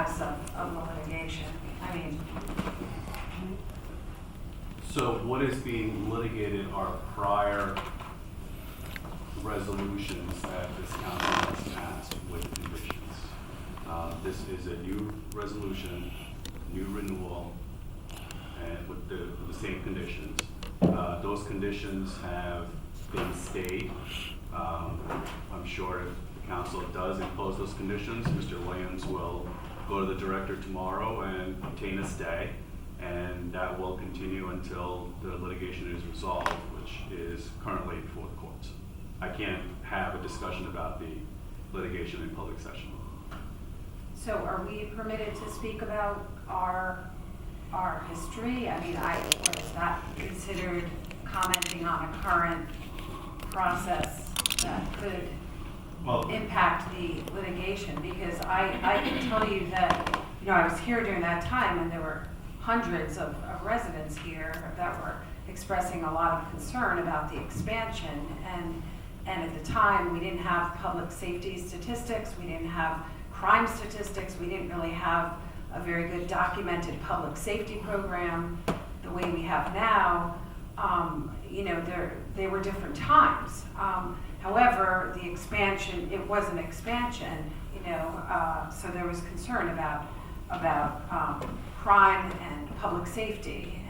status of the litigation. I mean, So what is being litigated are prior resolutions that this council has passed with conditions. This is a new resolution, new renewal, and with the same conditions. Those conditions have been stayed. I'm sure if the council does impose those conditions, Mr. Williams will go to the director tomorrow and obtain a stay, and that will continue until the litigation is resolved, which is currently before the courts. I can't have a discussion about the litigation in public session. so are we permitted to speak about our history? I mean, or is that considered commenting on a current process that could impact the litigation? Because I can tell you that, I was here during that time and there were hundreds of residents here that were expressing a lot of concern about the expansion. And at the time, we didn't have public safety statistics, we didn't have crime statistics, we didn't really have a very good documented public safety program the way we have now. They were different times. However, the expansion, it was an expansion, so there was concern about crime and public safety,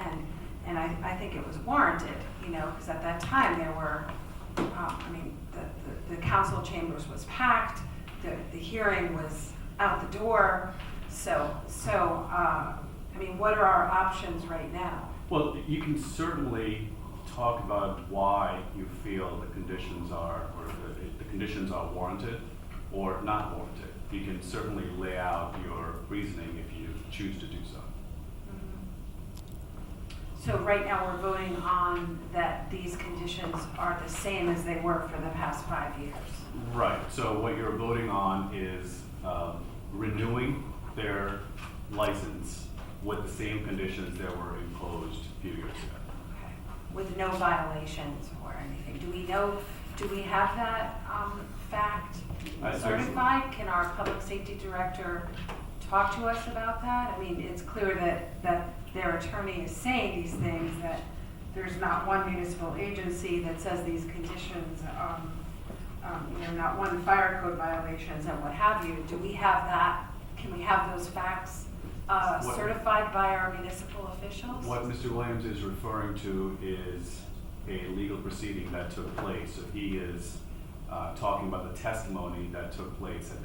and I think it was warranted, because at that time there were, the council chambers was packed, the hearing was out the door, so what are our options right now? Well, you can certainly talk about why you feel the conditions are, or the conditions are warranted or not warranted. You can certainly lay out your reasoning if you choose to do so. So right now we're voting on that these conditions are the same as they were for the past 5 years. Right, so what you're voting on is renewing their license with the same conditions that were imposed a few years ago. Okay. With no violations or anything. Do we have that fact certified? Can our public safety director talk to us about that? I mean, it's clear that their attorney is saying these things, that there's not one municipal agency that says these conditions, not one fire code violations and what have you. Do we have that? Can we have those facts certified by our municipal officials? What Mr. Williams is referring to is a legal proceeding that took place. So he is talking about the testimony that took place at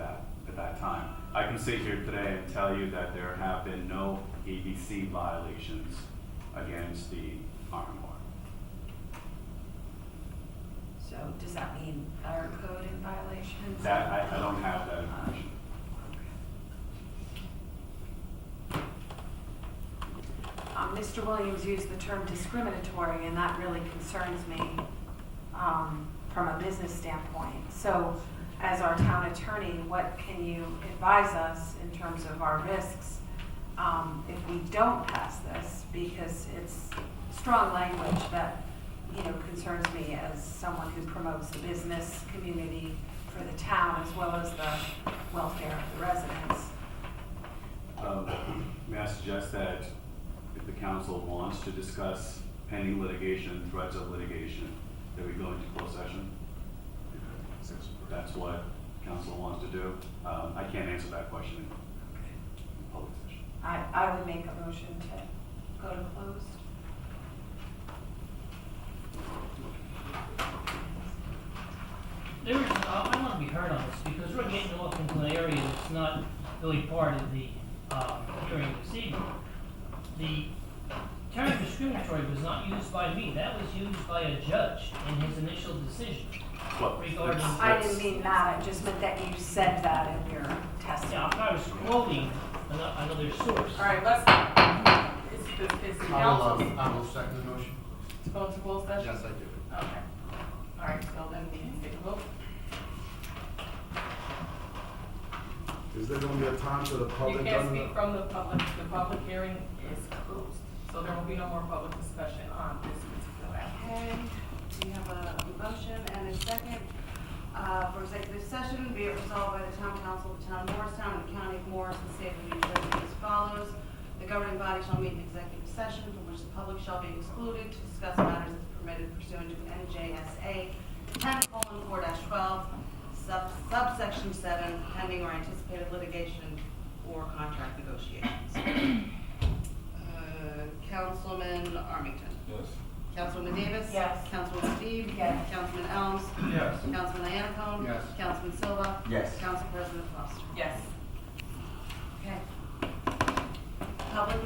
that time. I can sit here today and tell you that there have been no ABC violations against the Army Corps. So does that mean fire code in violations? That I don't have that information. Mr. Williams used the term discriminatory, and that really concerns me from a business standpoint. So as our town attorney, what can you advise us in terms of our risks if we don't pass this? Because it's strong language that concerns me as someone who promotes the business community for the town as well as the welfare of the residents. May I suggest that if the council wants to discuss pending litigation, threats of litigation, that we go into closed session? That's what council wants to do. I can't answer that question in public session. I would make a motion to go to closed. I want to be heard on this because we're getting off into an area that's not really part of the hearing this evening. The term discriminatory was not used by me. That was used by a judge in his initial decision regarding. I didn't mean that. I just meant that you said that in your testimony. Yeah, I was quoting another source. All right, let's, is the council I will second the motion. to go into closed session? Yes, I do. Okay. All right, so then we can take a vote. Is there going to be a time for the public? You can't speak from the public hearing is closed. So there will be no more public discussion on this particular application. Okay, we have a motion and a second for executive session. Be it resolved by the Town Council of the Town of Morristown and the County of Morris and State of New governing body shall meet in executive session from which the public shall be excluded to discuss matters as permitted pursuant to NJSA 10:4-12, subsection 7, pending or anticipated litigation or contract negotiations. Councilman Armington. Yes. Councilwoman Davis. Yes. Councilwoman Deeb. Yes. Councilman Elms. Yes. Councilman Iannacone. Yes. Councilman Silva. Yes. Council President Foster. Yes. Okay. Public